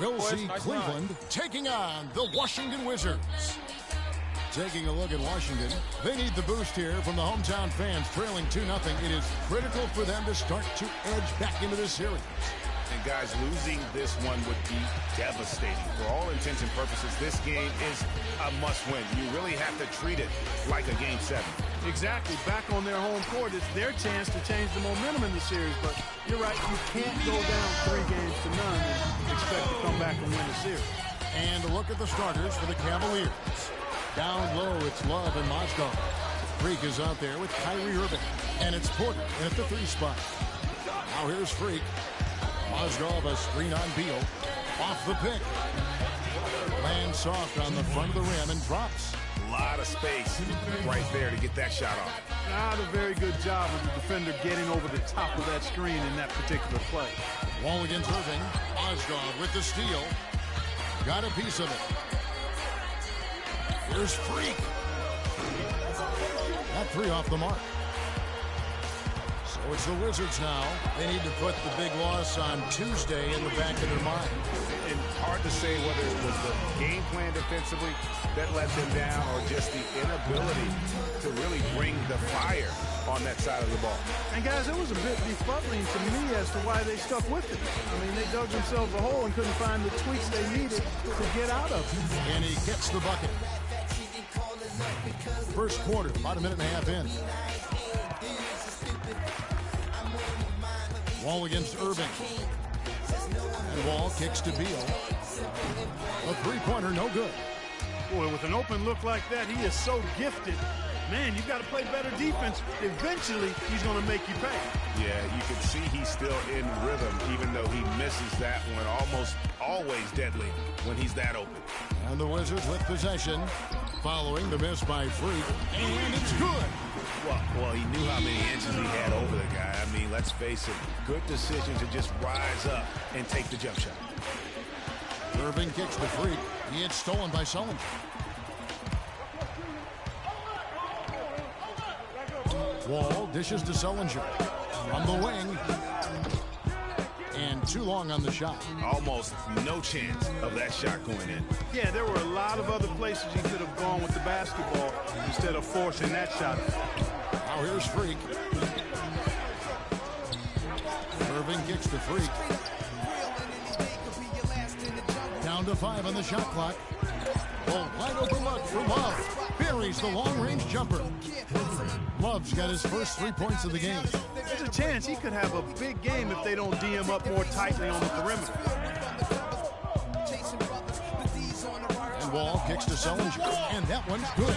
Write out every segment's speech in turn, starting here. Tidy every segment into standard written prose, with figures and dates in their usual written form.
We'll see Cleveland taking on the Washington Wizards. Taking a look at Washington, they need the boost here from the hometown fans, trailing 2-0. It is critical for them to start to edge back into this series. And guys, losing this one would be devastating. For all intents and purposes, this game is a must-win. You really have to treat it like a Game 7. Exactly. Back on their home court, it's their chance to change the momentum in the series. But you're right, you can't go down 3 games to none and expect to come back and win the series. And a look at the starters for the Cavaliers. Down low, it's Love and Mozgov. Freak is out there with Kyrie Irving. And it's Porter at the 3 spot. Now here's Freak. Mozgov, a screen on Beal. Off the pick. Lands soft on the front of the rim and drops. A lot of space right there to get that shot off. Not a very good job of the defender getting over the top of that screen in that particular play. Wall against Irving. Mozgov with the steal. Got a piece of it. Here's Freak. That 3 off the mark. So it's the Wizards now. They need to put the big loss on Tuesday in the back of their mind. And hard to say whether it was the game plan defensively that let them down or just the inability to really bring the fire on that side of the ball. And guys, it was a bit befuddling to me as to why they stuck with it. I mean, they dug themselves a hole and couldn't find the tweaks they needed to get out of it. And he gets the bucket. First quarter, about a minute and a half in. Wall against Irving. And Wall kicks to Beal. A 3-pointer, no good. Boy, with an open look like that, he is so gifted. Man, you've got to play better defense. Eventually, he's going to make you pay. Yeah, you can see he's still in rhythm, even though he misses that one. Almost always deadly when he's that open. And the Wizards with possession, following the miss by Freak. And it's good. Well, he knew how many inches he had over the guy. I mean, let's face it, good decision to just rise up and take the jump shot. Irving kicks to Freak. He gets stolen by Sullinger. Wall dishes to Sullinger. On the wing. And too long on the shot. Almost no chance of that shot going in. Yeah, there were a lot of other places he could have gone with the basketball instead of forcing that shot. Now here's Freak. Irving kicks to Freak. Down to 5 on the shot clock. Oh, wide open look for Love. Buries the long-range jumper. Love's got his first 3 points of the game. There's a chance he could have a big game if they don't D him up more tightly on the perimeter. And Wall kicks to Sullinger. And that one's good.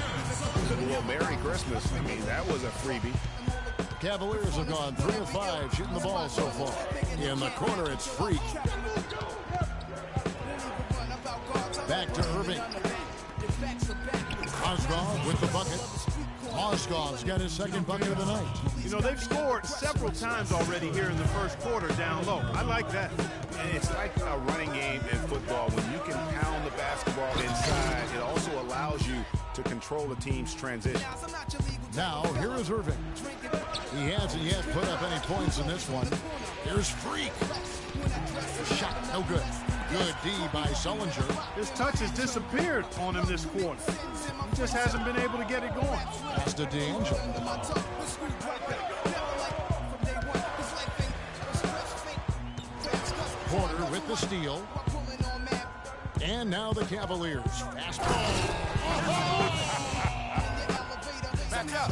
Well, Merry Christmas. I mean, that was a freebie. Cavaliers have gone 3 of 5 shooting the ball so far. In the corner, it's Freak. Back to Irving. Mozgov with the bucket. Mozgov's got his second bucket of the night. You know, they've scored several times already here in the first quarter down low. I like that. And it's like a running game in football. When you can pound the basketball inside, it also allows you to control the team's transition. Now, here is Irving. He hasn't yet put up any points in this one. Here's Freak. Shot, no good. Good D by Sullinger. His touch has disappeared on him this quarter. He just hasn't been able to get it going. That's to D'Angelo. Porter with the steal. And now the Cavaliers. Fast ball. Back up.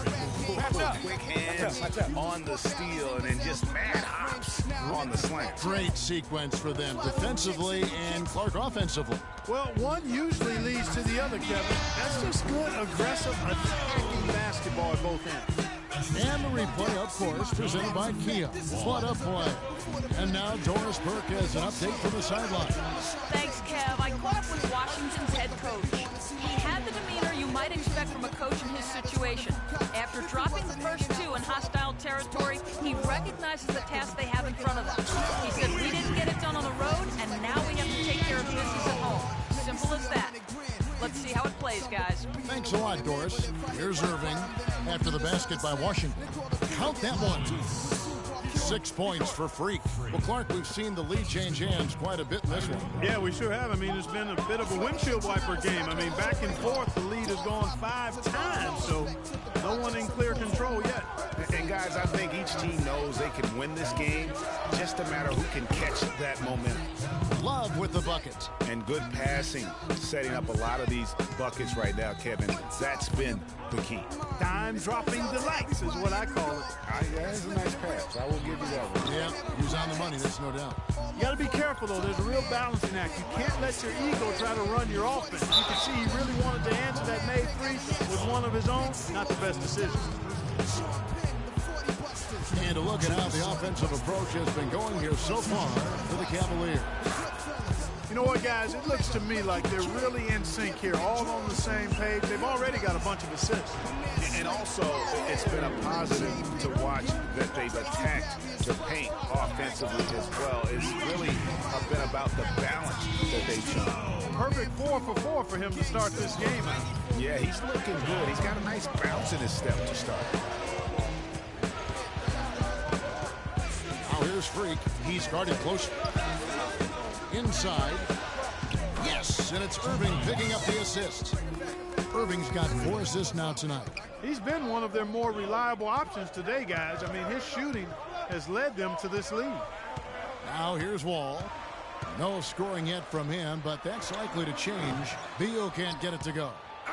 Quick hands on the steal and then just mad hops on the slant. Great sequence for them defensively and Clark offensively. Well, one usually leads to the other, Kevin. That's just good, aggressive, attacking basketball at both ends. And the replay, of course, presented by Kia. What a play. And now Doris Burke has an update from the sideline. Thanks, Kev. I caught up with Washington's head coach. He had the demeanor you might expect from a coach in his situation. After dropping the first 2 in hostile territory, he recognizes the task they have in front of them. He said, we didn't get it done on the road, and now we have to take care of business at home. Simple as that. Let's see how it plays, guys. Thanks a lot, Doris. Here's Irving after the basket by Washington. Count that one. 6 points for Freak. Well, Clark, we've seen the lead change hands quite a bit in this one. Yeah, we sure have. I mean, it's been a bit of a windshield wiper game. I mean, back and forth, the lead has gone 5 times, so no one in clear control yet. And guys, I think each team knows they can win this game. Just a matter who can catch that momentum. Love with the bucket. And good passing, setting up a lot of these buckets right now, Kevin. That's been the key. Dime-dropping delights is what I call it. That's a nice pass. I will give you that one. Yeah, he was on the money, that's no doubt. You got to be careful, though. There's a real balancing act. You can't let your ego try to run your offense. You can see he really wanted to answer that made three with one of his own. Not the best decision. And to look at how the offensive approach has been going here so far for the Cavaliers. You know what, guys? It looks to me like they're really in sync here, all on the same page. They've already got a bunch of assists. And also, it's been a positive to watch that they've attacked the paint offensively as well. It's really been about the balance that they've shown. Perfect 4 for 4 for him to start this game out. Yeah, he's looking good. He's got a nice bounce in his step to start. Now here's Freak. He's guarded close. Inside. Yes, and it's Irving picking up the assist. Irving's got 4 assists now tonight. He's been one of their more reliable options today, guys. I mean, his shooting has led them to this lead. Now here's Wall. No scoring yet from him, but that's likely to change. Beal can't get it to go.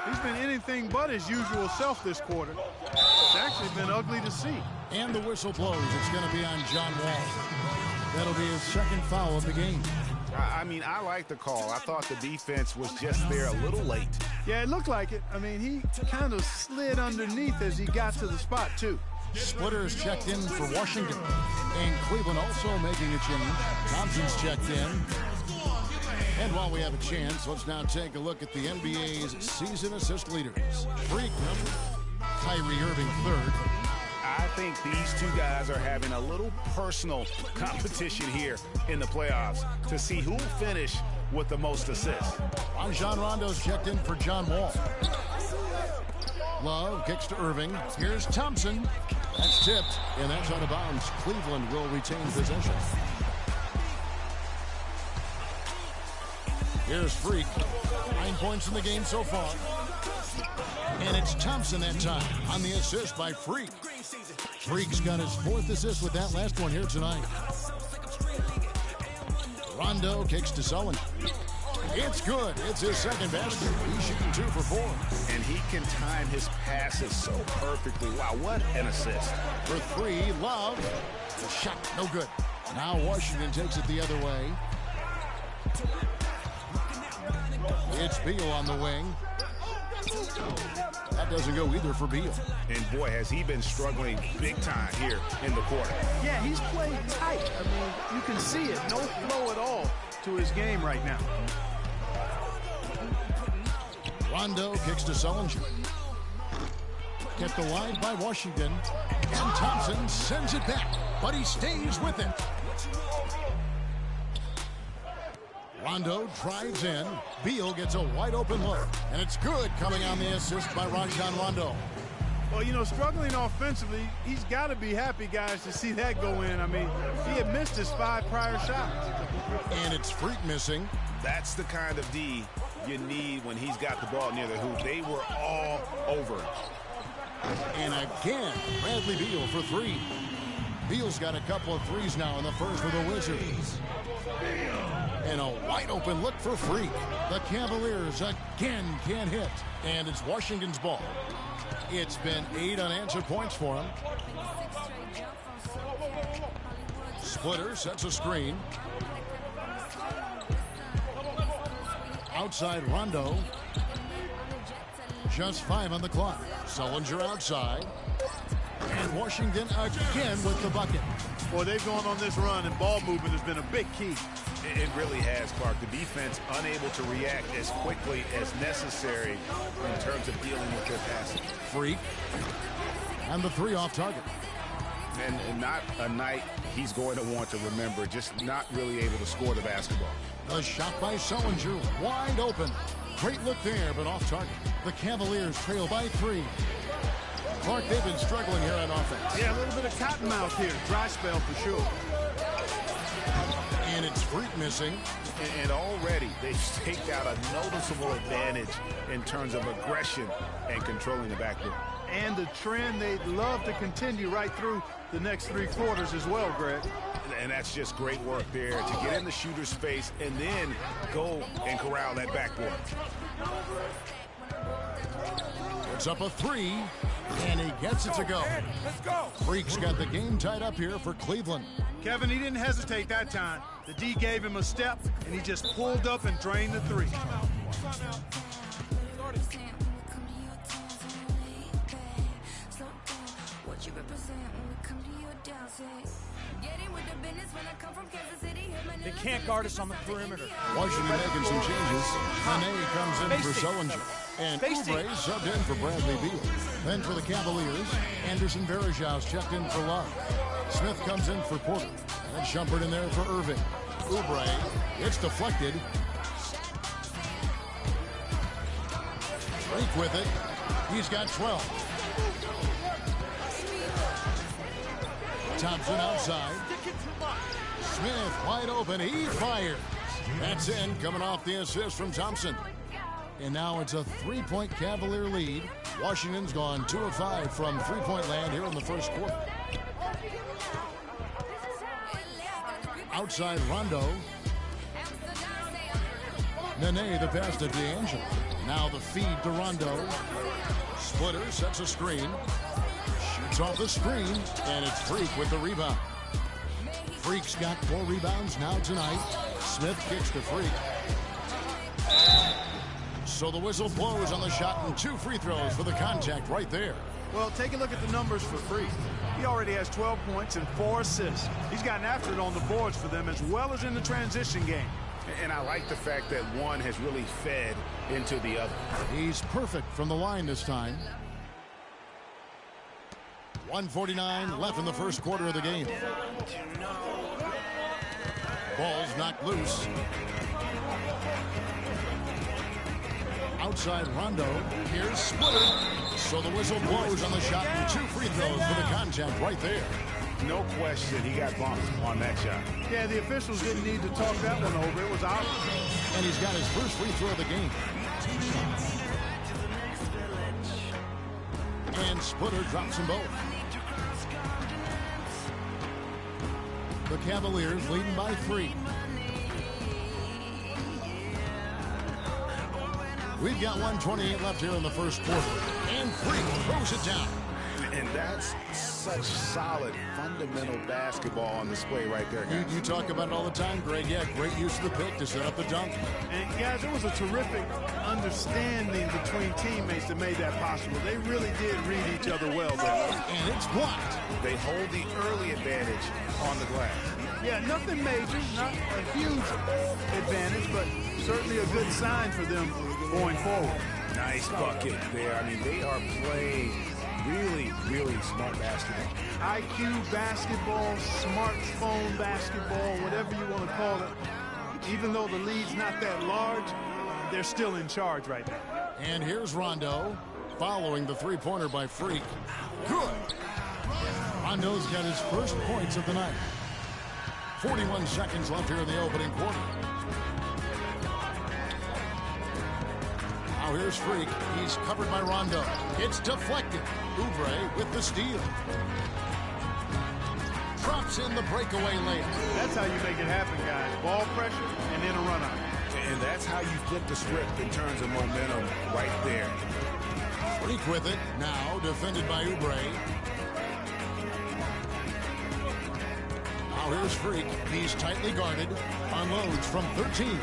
He's been anything but his usual self this quarter. It's actually been ugly to see. And the whistle blows. It's going to be on John Wall. That'll be his second foul of the game. I mean, I like the call. I thought the defense was just there a little late. Yeah, it looked like it. I mean, he kind of slid underneath as he got to the spot, too. Splitters checked in for Washington. And Cleveland also making a change. Thompson's checked in. And while we have a chance, let's now take a look at the NBA's season assist leaders. Freak number, Kyrie Irving third. I think these two guys are having a little personal competition here in the playoffs to see who will finish with the most assists. Rajon Rondo's checked in for John Wall. Love kicks to Irving. Here's Thompson. That's tipped, and that's out of bounds. Cleveland will retain possession. Here's Freak. 9 points in the game so far. And it's Thompson that time on the assist by Freak. Freak's got his 4th assist with that last one here tonight. Rondo kicks to Sullivan. It's good. It's his second basket. He's shooting 2 for 4. And he can time his passes so perfectly. Wow, what an assist. For 3, Love. The shot, no good. Now Washington takes it the other way. It's Beal on the wing. That doesn't go either for Beal. And boy, has he been struggling big time here in the quarter. Yeah, he's played tight. I mean, you can see it. No flow at all to his game right now. Rondo kicks to Sullinger. Kept alive by Washington. And Thompson sends it back, but he stays with it. Rondo drives in. Beal gets a wide open look. And it's good coming on the assist by Rajon Rondo. Well, you know, struggling offensively, he's got to be happy, guys, to see that go in. I mean, he had missed his 5 prior shots. And it's Freak missing. That's the kind of D you need when he's got the ball near the hoop. They were all over. And again, Bradley Beal for 3. Beal's got a couple of threes now in the first for the Wizards. And a wide open look for Freak. The Cavaliers again can't hit. And it's Washington's ball. It's been 8 unanswered points for him. Splitter sets a screen. Outside Rondo. Just 5 on the clock. Sullinger outside. And Washington again with the bucket. Boy, they've gone on this run, and ball movement has been a big key. It really has, Clark. The defense unable to react as quickly as necessary in terms of dealing with their passing. Freak. And the 3 off target. And not a night he's going to want to remember, just not really able to score the basketball. A shot by Sullinger, wide open. Great look there, but off target. The Cavaliers trail by 3. Clark, they've been struggling here on offense. Yeah, a little bit of cottonmouth here. Dry spell for sure. And it's Freak missing. And already they've staked out a noticeable advantage in terms of aggression and controlling the backboard. And the trend they'd love to continue right through the next 3 quarters as well, Greg. And that's just great work there to get in the shooter's face and then go and corral that backboard. Puts up a 3, and he gets it to go. Let's go. Freak's got the game tied up here for Cleveland. Kevin, he didn't hesitate that time. The D gave him a step, and he just pulled up and drained the 3. They can't guard us on the perimeter. Washington making some changes. Nene comes in for Sullinger. And Oubre subbed in for Bradley Beal. Then for the Cavaliers, Anderson Varejau's checked in for Love. Smith comes in for Porter. And Shumpert in there for Irving. Oubre, it's deflected. Freak with it. He's got 12. Thompson outside. Smith wide open. He fires. That's in, coming off the assist from Thompson. And now it's a 3-point Cavalier lead. Washington's gone 2 of 5 from 3-point land here in the first quarter. Outside Rondo. Nene the pass to D'Angelo. Now the feed to Rondo. Splitter sets a screen. Shoots off the screen. And it's Freak with the rebound. Freak's got 4 rebounds now tonight. Smith kicks to Freak. So the whistle blows on the shot and 2 free throws for the contact right there. Well, take a look at the numbers for Freak. He already has 12 points and 4 assists. He's gotten after it on the boards for them as well as in the transition game. And I like the fact that one has really fed into the other. He's perfect from the line this time. 1:49 left in the first quarter of the game. Ball's knocked loose. Outside Rondo. Here's Splitter. So the whistle blows on the shot and 2 free throws for the contact right there. No question he got bumped on that shot. Yeah, the officials didn't need to talk that one over. It was out. And he's got his first free throw of the game. And Splitter drops them both. The Cavaliers leading by 3. We've got 1:28 left here in the first quarter. And Freak throws it down. And that's such solid, fundamental basketball on display right there, guys. You talk about it all the time, Greg. Yeah, great use of the pick to set up the dunk. And, guys, it was a terrific understanding between teammates that made that possible. They really did read each other well there. And it's blocked. They hold the early advantage on the glass. Yeah, nothing major, not a huge advantage, but certainly a good sign for them going forward. Nice bucket there. I mean, they are playing really, really smart basketball. IQ basketball, smartphone basketball, whatever you want to call it. Even though the lead's not that large, they're still in charge right now. And here's Rondo following the 3-pointer by Freak. Good. Rondo's got his first points of the night. 41 seconds left here in the opening quarter. Now here's Freak. He's covered by Rondo. It's deflected. Oubre with the steal. Drops in the breakaway layup. That's how you make it happen, guys. Ball pressure and then a run out. And that's how you flip the script in terms of momentum right there. Freak with it. Now defended by Oubre. Now here's Freak. He's tightly guarded. Unloads from 13.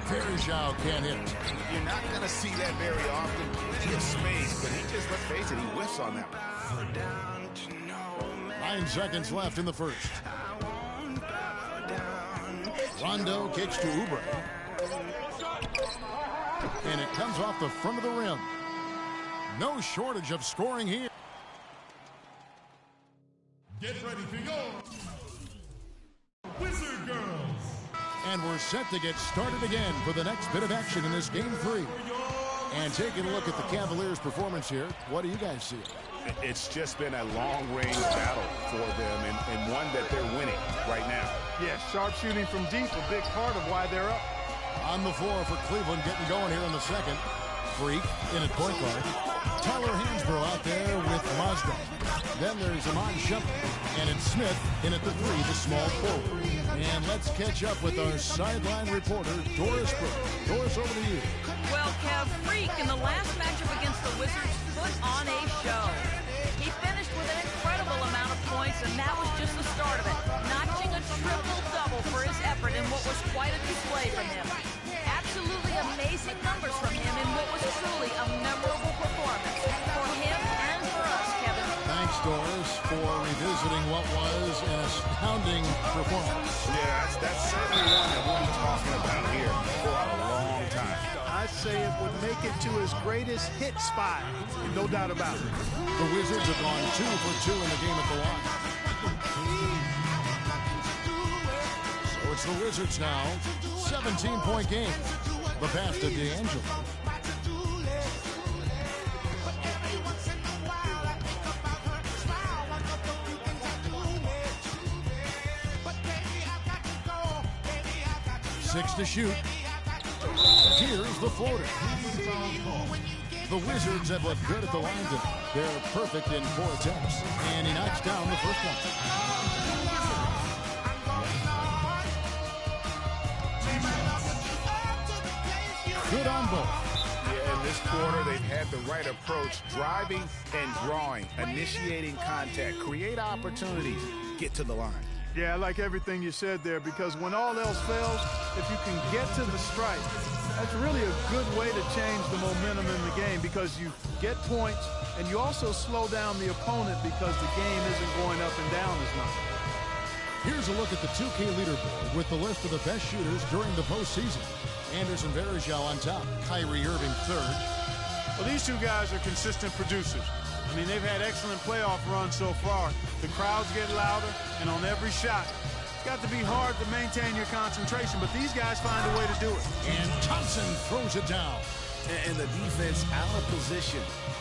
Varejau can't hit. You're not going to see that very often. He has space, but he just, let's face it, he whiffs on that one. 9 seconds left in the first. Rondo kicks to Oubre. And it comes off the front of the rim. No shortage of scoring here. Get ready for your Wizard Girls. And we're set to get started again for the next bit of action in this game 3. And taking a look at the Cavaliers' performance here, what do you guys see? It's just been a long-range battle for them and one that they're winning right now. Yeah, sharp shooting from deep, a big part of why they're up. On the floor for Cleveland, getting going here in the second. Freak in at point guard. Tyler Hansbrough out there with Mazda. Then there's Iman Shumpert. And it's Smith in at the 3, the small forward. And let's catch up with our sideline reporter, Doris Brooks. Doris, over to you. Well, Kev, Freak in the last matchup against the Wizards put on a show. He finished with an incredible amount of points, and that was just the start of it. Notching a triple-double for his effort in what was quite a display from him. Absolutely amazing numbers from him in what was truly a memorable performance for him and for us, Kevin. Thanks, Doris, for revisiting what was an astounding performance. Yeah, that's certainly one that we'll be talking about here for a long time. I'd say it would make it to his greatest hit spot, no doubt about it. The Wizards have gone 2 for 2 in the game at the line. So it's the Wizards now, 17-point game. The pass to D'Angelo. Six to shoot. Here's the floater. The Wizards have looked good at the line tonight. They're perfect in 4 attempts. And he knocks down the first one. Good on both. Yeah, in this quarter, they've had the right approach, driving and drawing, initiating contact, create opportunities, get to the line. Yeah, I like everything you said there, because when all else fails, if you can get to the strike, that's really a good way to change the momentum in the game, because you get points and you also slow down the opponent because the game isn't going up and down as much. Here's a look at the 2K leaderboard with the list of the best shooters during the postseason. Anderson Varejao on top, Kyrie Irving third. Well, these two guys are consistent producers. I mean, they've had excellent playoff runs so far. The crowds get louder, and on every shot, it's got to be hard to maintain your concentration, but these guys find a way to do it. And Thompson throws it down. And the defense out of position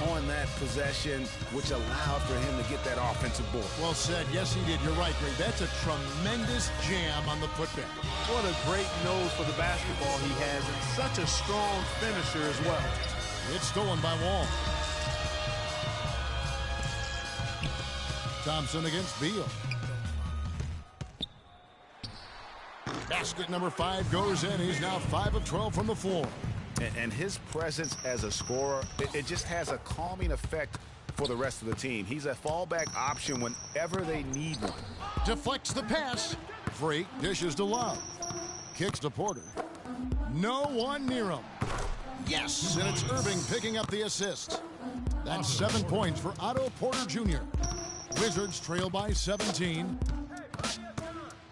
on that possession, which allowed for him to get that offensive board. Well said. Yes, he did. You're right, Greg. That's a tremendous jam on the putback. What a great nose for the basketball he has, and such a strong finisher as well. It's stolen by Wall. Thompson against Beal. Basket number 5 goes in. He's now 5 of 12 from the floor. And his presence as a scorer, it just has a calming effect for the rest of the team. He's a fallback option whenever they need one. Deflects the pass. Freak dishes to Love. Kicks to Porter. No one near him. Yes, and it's Irving picking up the assist. That's 7 points for Otto Porter Jr. Wizards trail by 17.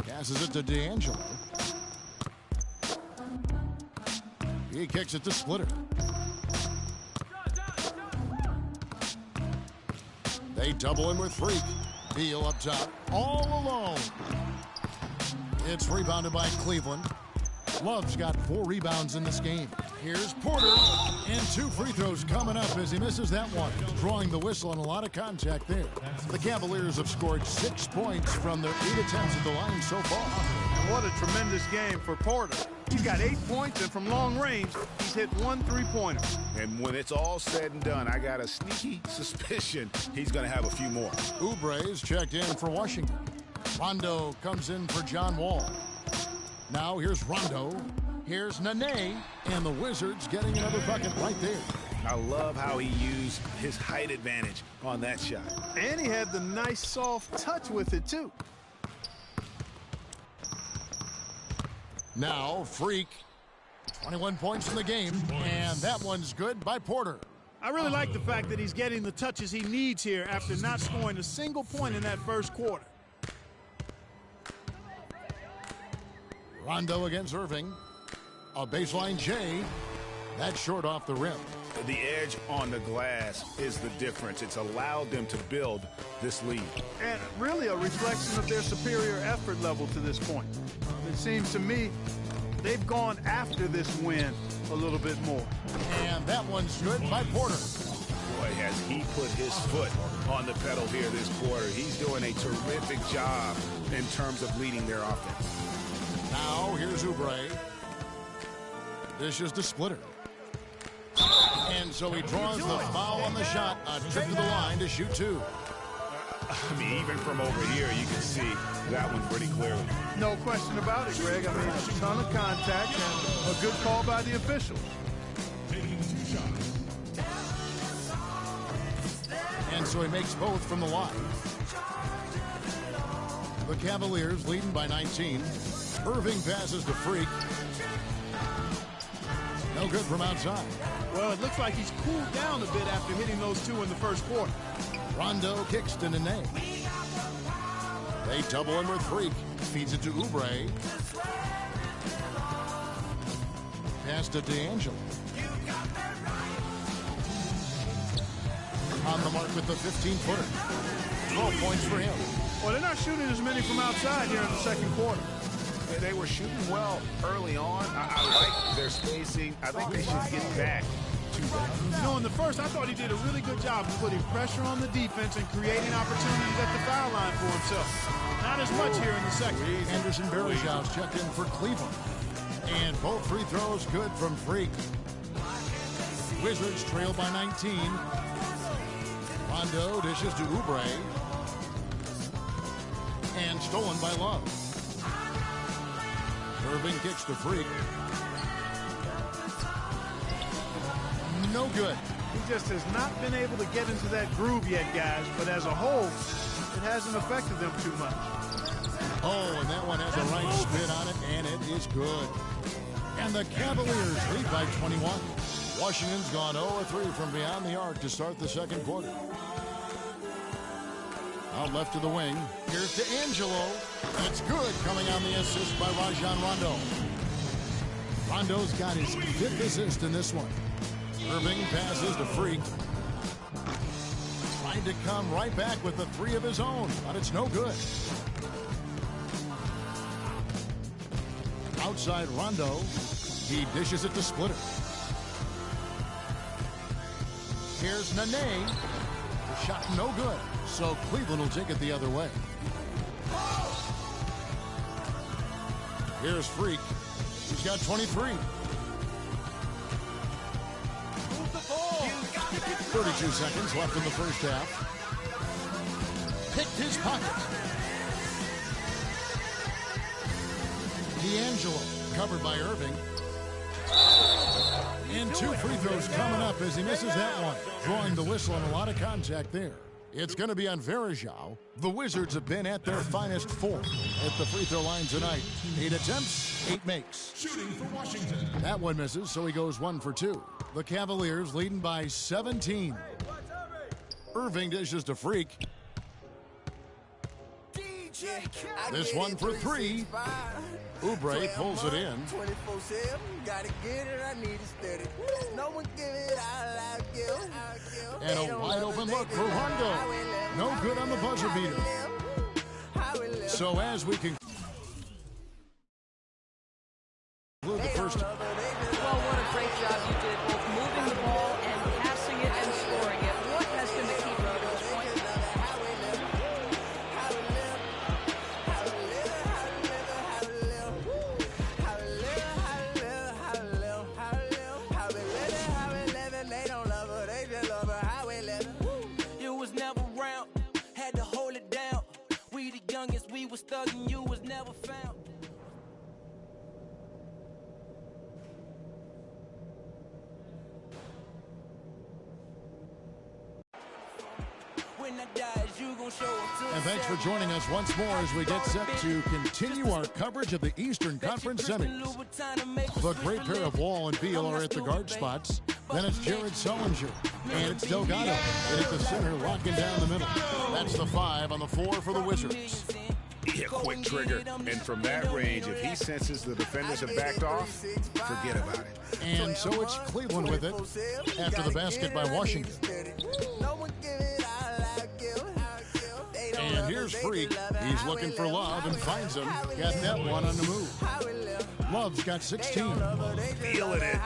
Passes it to D'Angelo. He kicks it to Splitter. They double him with Freak. Beal up top, all alone. It's rebounded by Cleveland. Love's got 4 rebounds in this game. Here's Porter, and 2 free throws coming up as he misses that one. Drawing the whistle and a lot of contact there. The Cavaliers have scored 6 points from their 8 attempts at the line so far. And what a tremendous game for Porter. He's got 8 points, and from long range, he's hit 1 3-pointer. And when it's all said and done, I got a sneaky suspicion he's going to have a few more. Oubre's checked in for Washington. Rondo comes in for John Wall. Now here's Rondo. Here's Nene. And the Wizards getting another bucket right there. I love how he used his height advantage on that shot. And he had the nice soft touch with it, too. Now, Freak. 21 points in the game. And that one's good by Porter. I really like the fact that he's getting the touches he needs here after not scoring a single point in that first quarter. Rondo against Irving. A baseline J. That's short off the rim. The edge on the glass is the difference. It's allowed them to build this lead. And really a reflection of their superior effort level to this point. It seems to me they've gone after this win a little bit more. And that one's good by Porter. boy, has he put his foot on the pedal here this quarter. He's doing a terrific job in terms of leading their offense. Now, here's Oubre. Dishes to Splitter. And so he draws the foul on the shot. A trip to the line to shoot two. I mean, even from over here, you can see that one pretty clearly. No question about it, Greg. I mean, a ton of contact and a good call by the official. Taking 2 shots. And so he makes both from the line. The Cavaliers leading by 19. Irving passes to Freak. No good from outside. Well, it looks like he's cooled down a bit after hitting those two in the first quarter. Rondo kicks to Nene. They double him with Freak. Feeds it to Oubre. Pass to D'Angelo. On the mark with the 15-footer. 12 points for him. Well, they're not shooting as many from outside here in the second quarter. They were shooting well early on. I like their spacing. I think they should get back to that. You know, in the first, I thought he did a really good job of putting pressure on the defense and creating opportunities at the foul line for himself. Not as much here in the second. Anderson Varejão's checked in for Cleveland. And both free throws good from Freak. Wizards trail by 19. Rondo dishes to Oubre. And stolen by Love. Irving kicks to Freak. No good. He just has not been able to get into that groove yet, guys. But as a whole, it hasn't affected them too much. Oh, and that one has a right spin on it, and it is good. And the Cavaliers lead by 21. Washington's gone 0-3 from beyond the arc to start the second quarter. Out left to the wing. Here's D'Angelo. It's good, coming on the assist by Rajon Rondo. Rondo's got his 5th assist in this one. Irving passes to Freak. Trying to come right back with the 3 of his own, but it's no good. Outside Rondo. He dishes it to Splitter. Here's Nene. The shot no good. So Cleveland will take it the other way. Here's Freak. He's got 23. 32 seconds left in the first half. Picked his pocket. D'Angelo covered by Irving. And 2 free throws coming up as he misses that one. Drawing the whistle and a lot of contact there. It's going to be on Varejão. The Wizards have been at their finest 4 at the free throw line tonight. 8 attempts, 8 makes. Shooting for Washington. That one misses, so he goes 1 for 2. The Cavaliers leading by 17. Irving dishes to Freak. This one for 3. Oubre pulls it in. 24/7, gotta get it, I need it steady. No one give it, I'll give. And a wide open look for Rondo. No good on the buzzer beater. So as we conclude the first. Well, what a great job you did, both moving the ball and passing it and scoring it. What has been the key for you to this point? We was thugging, you was never found. And thanks for joining us once more as we get set to continue our coverage of the Eastern Conference Semis. The great pair of Wall and Beal are at the guard spots. Then it's Jared Sullinger. And it's Delgado. And at the center, locking down the middle. That's the 5 on the 4 for the Wizards. Yeah, quick trigger. And from that range, if he senses the defenders have backed off, forget about it. And so it's Cleveland with it after the basket by Washington. And here's Freak. He's looking for Love and finds him. Got that one on the move. Love's got 16. Feeling it.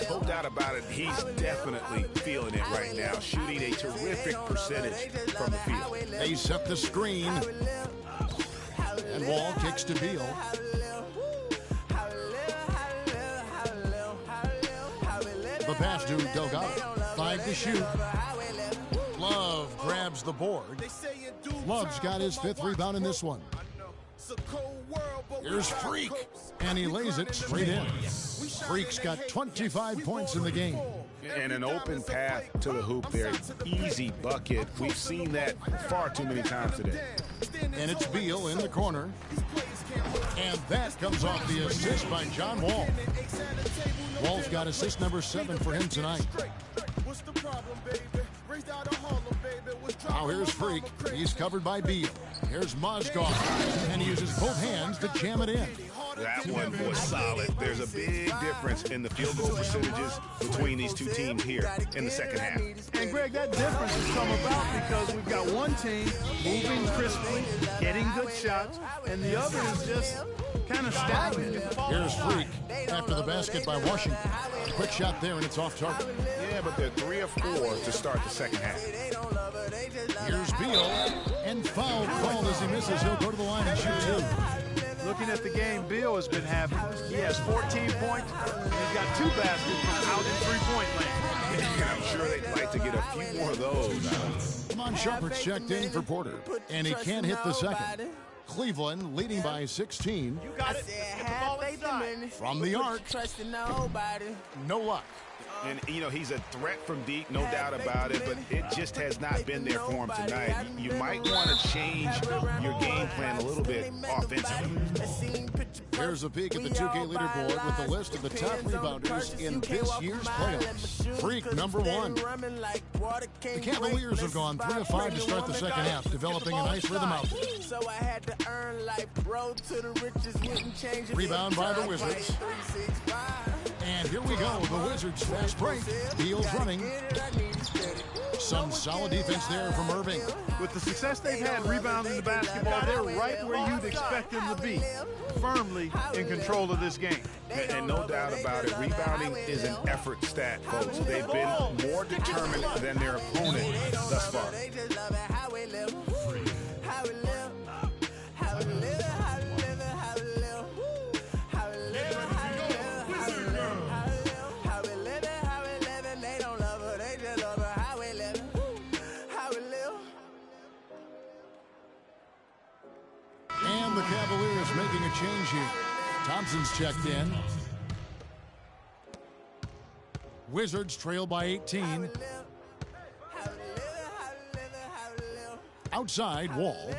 No doubt about it. He's definitely feeling it right now, shooting a terrific percentage from the field. They set the screen. And Wall kicks to Beal. The pass to Delgado. 5 to shoot. Love grabs the board. Love's got his 5th rebound in this one. Here's Freak, and he lays it straight in. Freak's got 25 points in the game. And an open path to the hoop there. Easy bucket. We've seen that far too many times today. And it's Beal in the corner. And that comes off the assist by John Wall. Wall's got assist number 7 for him tonight. Now here's Freak. He's covered by Beal. Here's Mozgov. And he uses both hands to jam it in. That one was solid. There's a big difference in the field goal percentages between these two teams here in the second half. And, Greg, that difference has come about because we've got one team moving crisply, getting good shots, and the other is just kind of stagnant. Here's Freak after the basket by Washington. Quick shot there, and it's off target. Yeah, but they're 3 of 4 to start the second half. Here's Beal, and foul called as he misses. He'll go to the line and shoot 2. Looking at the game Beal has been having, he has 14 points, and he's got 2 baskets from out in three-point land. And I'm sure they'd like to get a few more of those. Come on, Shumpert's checked in for Porter, and he can't hit the second. Cleveland leading by 16. You got it. Get the ball inside. From the arc. No luck. And, you know, he's a threat from deep, no doubt about it, but it just has not been there for him tonight. You might want to change your game plan a little bit offensively. Here's a peek at the 2K leaderboard with the list of the top rebounders in this year's playoffs. Freak number 1. The Cavaliers have gone 3 of 5 to start the second half, developing a nice rhythm out there. Rebound by the Wizards. And here we go, the Wizards fast break. Beal's running. Some solid defense there from Irving. With the success they've had rebounding the basketball, they're right where you'd expect them to be, firmly in control of this game. And no doubt about it, rebounding is an effort stat, folks. They've been more determined than their opponent thus far. And the Cavaliers making a change here. Thompson's checked in. Wizards trail by 18. Outside, Wall.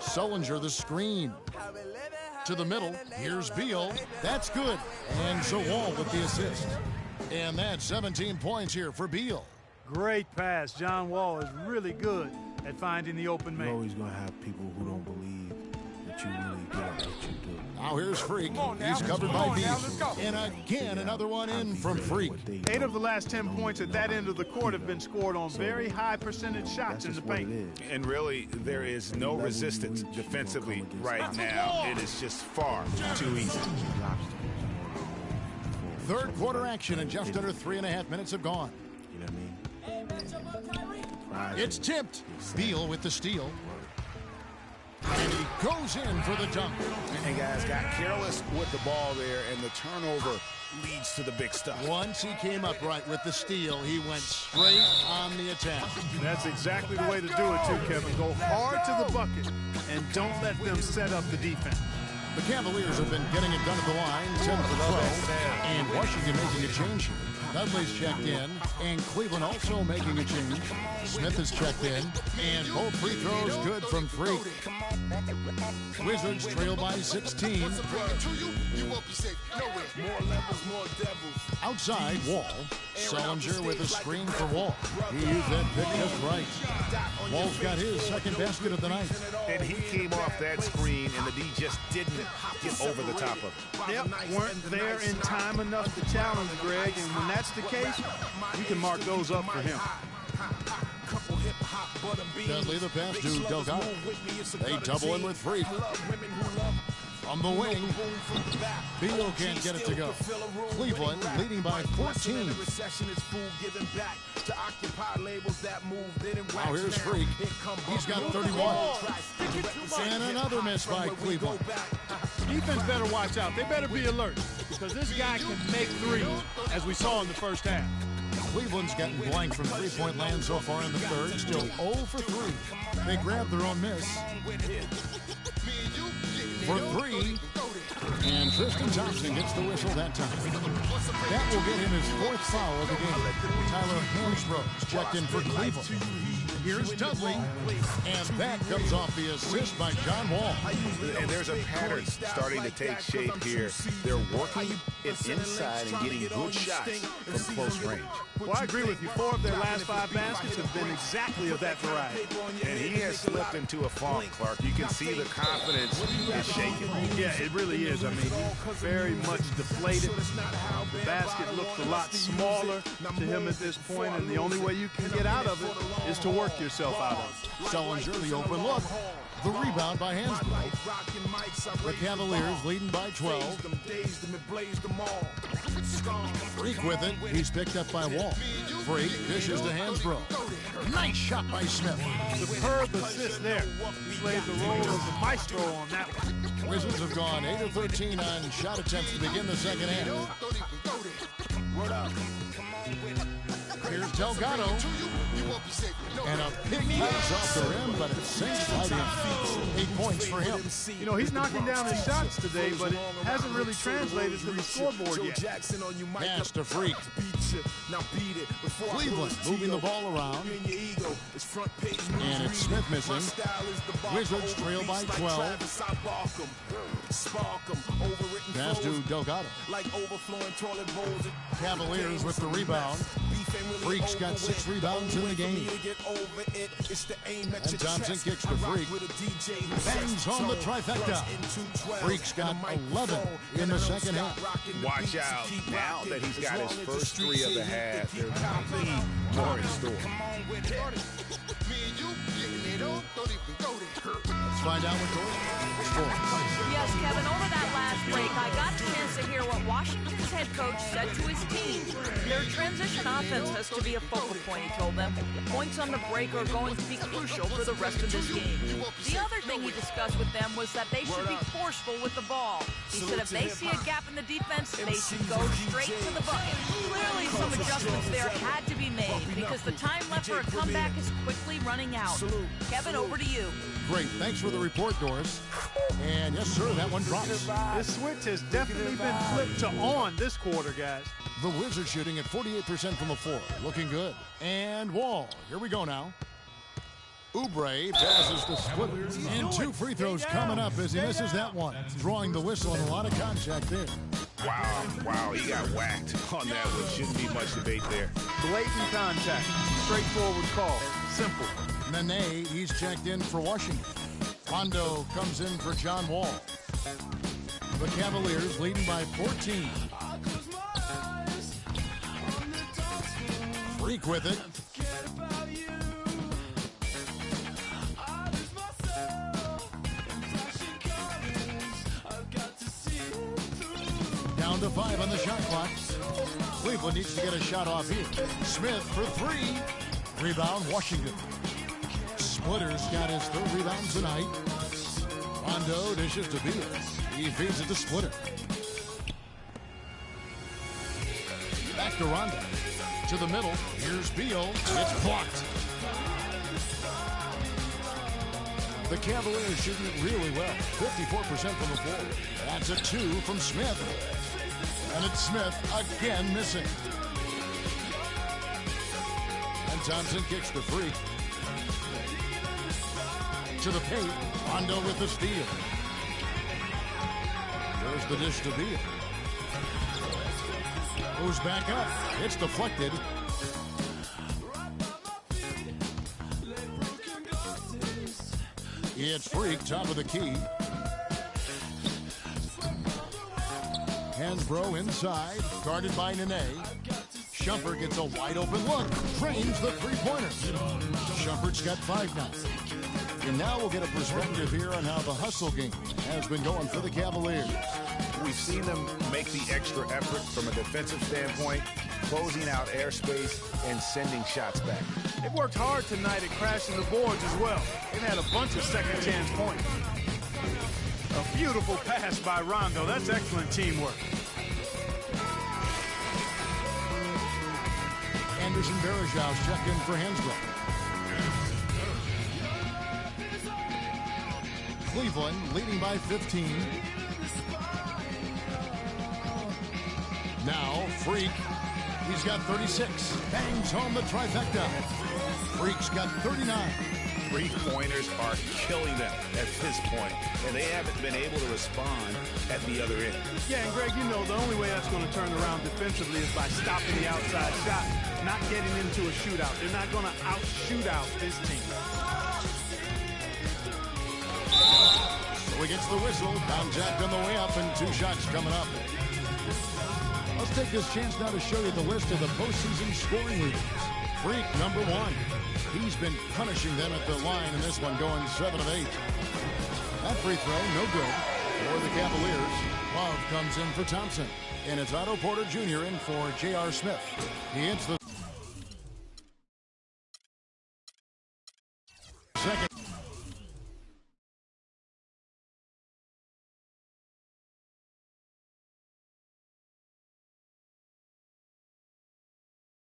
Sullinger the screen. To the middle, here's Beal. That's good. And so Wall with the assist. And that's 17 points here for Beal. Great pass. John Wall is really good at finding the open man. You're always going to have people who don't believe that you really good at what you do. Now here's Freak. He's covered by Beal. And again, another one in from Freak. 8 of the last 10 points at that end of the court have been scored on very high percentage shots in the paint. And really, there is no resistance defensively right now. It is just far too easy. Third quarter action, and just under 3.5 minutes have gone. You know what I mean? It's tipped. Beal with the steal. And he goes in for the dunk. And guys got careless with the ball there, and the turnover leads to the big stuff. Once he came up right with the steal, he went straight on the attack. That's exactly the way to do it, too, Kevin. Go hard to the bucket and don't let them set up the defense. The Cavaliers have been getting it done at the line, 10 for 12, and Washington making a change here. Dudley's checked in, and Cleveland also making a change. Smith is checked in, and both free throws good from Freak. Wizards trail by 16. Outside, Wall. Sullinger with a screen for Wall. He used that pick just right. Wall's got his second basket of the night. And he came off that screen, and the D just didn't get over the top of it. Yep, weren't there in time enough to challenge Greg, and when that's the case, you can mark those up for him. Dudley the pass to Delgado. They double in with Freak. From the wing, Beal can't get it to go. Cleveland leading by 14. Now here's Freak. He's got 31. And another miss by Cleveland. Defense better watch out. They better be alert because this guy can make threes, as we saw in the first half. Cleveland's gotten blank from three-point land so far in the third. Still 0 for 3. They grabbed their own miss. For 3. And Tristan Thompson gets the whistle that time. That will get him his 4th foul of the game. Tyler Hansbrough's checked in for Cleveland. Here's Dudley, and that comes off the assist by John Wall. And there's a pattern starting to take shape here. They're working it inside and getting good shots from close range. Well, I agree with you. 4 of their last 5 baskets have been exactly of that variety. And he has slipped into a funk, Clark. You can see the confidence is shaking. Yeah, it really is. I mean, he's very much deflated. The basket looks a lot smaller to him at this point, and the only way you can get out of it is to work yourself out of it. Sullinger, the open look. The rebound by Hansbrough. The Cavaliers leading by 12. Freak with it. He's picked up by Wall. Freak dishes to Hansbrough. Nice shot by Smith. Superb assist there. He played the role of the maestro on that one. Wizards have gone 8 of 13 on shot attempts to begin the second half. Here's Delgado. And a pick comes off the rim, but it sinks right in. 8 points for him. You know, he's knocking down his shots today, but it hasn't really translated to the scoreboard yet. Pass to Freak. Cleveland moving the ball around. And it's Smith missing. Wizards trail by 12. Pass to Delgado. Cavaliers with the rebound. Freak's got 6 rebounds in the game. And Thompson kicks to Freak. Bangs home the trifecta. Freak's got 11 in the second half. Watch out. Now that he's got his first 3 of the half, there's more in store. Let's find out what Jordan scores. Yes, Kevin, over that last break, I got the chance to hear what Washington's head coach said to his team. Their transition offense has to be a focal point, he told them. Points on the break are going to be crucial for the rest of this game. The other thing he discussed with them was that they should be forceful with the ball. He said if they see a gap in the defense, they should go straight to the bucket. Clearly, some adjustments there had to be made because the time left for a comeback is quickly running out. Kevin, over to you. Great. Thanks for the report, Doris. And yes, sir, that one drops. This switch has definitely been flipped to on this quarter, guys. The Wizards shooting at 48% from the floor. Looking good. And Wall. Here we go now. Oubre passes the splitter. And 2 free throws coming up as he misses that one. Drawing the whistle and a lot of contact there. Wow, he got whacked on that one. Shouldn't be much debate there. Blatant contact. Straightforward call. Simple. Nene, he's checked in for Washington. Rondo comes in for John Wall. The Cavaliers leading by 14. Freak with it. Down to 5 on the shot clock. Cleveland needs to get a shot off here. Smith for 3. Rebound, Washington. Splitter's got his 3rd rebound tonight. Rondo dishes to Beal. He feeds it to Splitter. Back to Rondo. To the middle. Here's Beal. It's blocked. The Cavaliers shooting it really well. 54% from the floor. That's a 2 from Smith. And it's Smith again missing. And Thompson kicks the Freak. To the paint. Rondo with the steal. There's the dish to Beal. Goes back up. It's deflected. It's Freak, top of the key. Hansbrough inside, guarded by Nene. Shumpert gets a wide open look, drains the 3-pointer. Shumpert's got 5 now. And now we'll get a perspective here on how the hustle game has been going for the Cavaliers. We've seen them make the extra effort from a defensive standpoint, closing out airspace and sending shots back. They've worked hard tonight at crashing the boards as well. They've had a bunch of second chance points. A beautiful pass by Rondo. That's excellent teamwork. Anderson Varejao checked in for Hansbrough. Cleveland leading by 15. Now, Freak. He's got 36. Bangs home the trifecta. Freak's got 39. Three-pointers are killing them at this point, and they haven't been able to respond at the other end. Yeah, and Greg, you know, the only way that's going to turn around defensively is by stopping the outside shot, not getting into a shootout. They're not going to out-shootout this team. So he gets the whistle. Contact on the way up, and 2 shots coming up. Let's take this chance now to show you the list of the postseason scoring leaders. Freak, number 1. He's been punishing them at the line in this one, going 7 of 8. That free throw, no good for the Cavaliers. Love comes in for Thompson. And it's Otto Porter Jr. in for J.R. Smith. He hits the second.